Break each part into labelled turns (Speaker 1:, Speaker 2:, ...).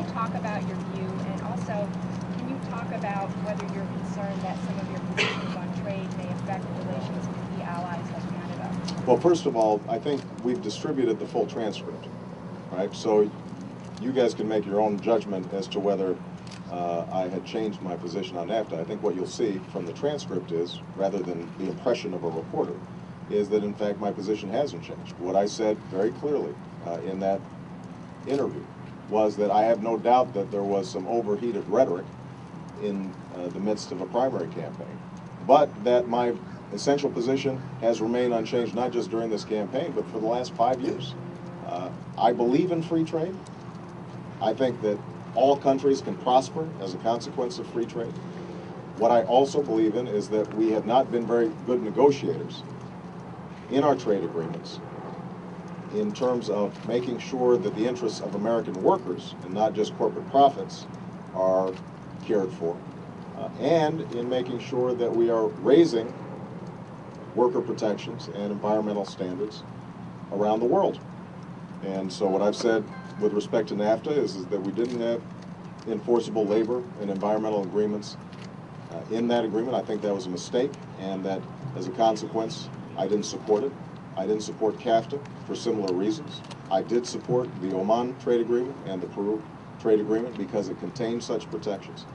Speaker 1: you talk about your view, and also can you talk about whether you're concerned that some of your positions on trade may affect relations with key allies like Canada?
Speaker 2: Well, first of all, I think we've distributed the full transcript, right? So you guys can make your own judgment as to whether I had changed my position on NAFTA. I think what you'll see from the transcript is, rather than the impression of a reporter, is that in fact my position hasn't changed. What I said very clearly in that interview was that I have no doubt that there was some overheated rhetoric in the midst of a primary campaign, but that my essential position has remained unchanged, not just during this campaign, but for the last 5 years. I believe in free trade. I think that all countries can prosper as a consequence of free trade. What I also believe in is that we have not been very good negotiators in our trade agreements in terms of making sure that the interests of American workers and not just corporate profits are cared for, and in making sure that we are raising worker protections and environmental standards around the world. And so what I've said with respect to NAFTA is that we didn't have enforceable labor and environmental agreements in that agreement. I think that was a mistake, and that as a consequence, I didn't support it. I didn't support CAFTA for similar reasons. I did support the Oman trade agreement and the Peru trade agreement because it contained such protections.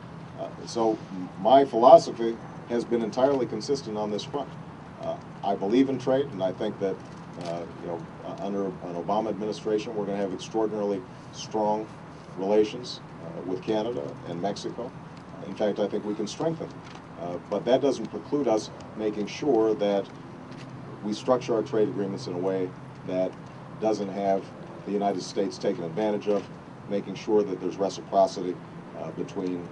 Speaker 2: So my philosophy has been entirely consistent on this front. I believe in trade, and I think that under an Obama administration, we're going to have extraordinarily strong relations with Canada and Mexico. In fact, I think we can strengthen. But that doesn't preclude us making sure that we structure our trade agreements in a way that doesn't have the United States taken advantage of, making sure that there's reciprocity between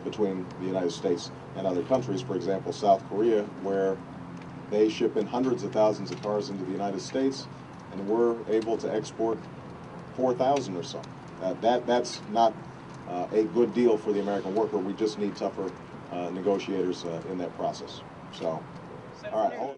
Speaker 2: the United States and other countries. For example, South Korea, where they ship in hundreds of thousands of cars into the United States, and we're able to export 4,000 or so. That's not a good deal for the American worker. We just need tougher negotiators in that process. So, all right.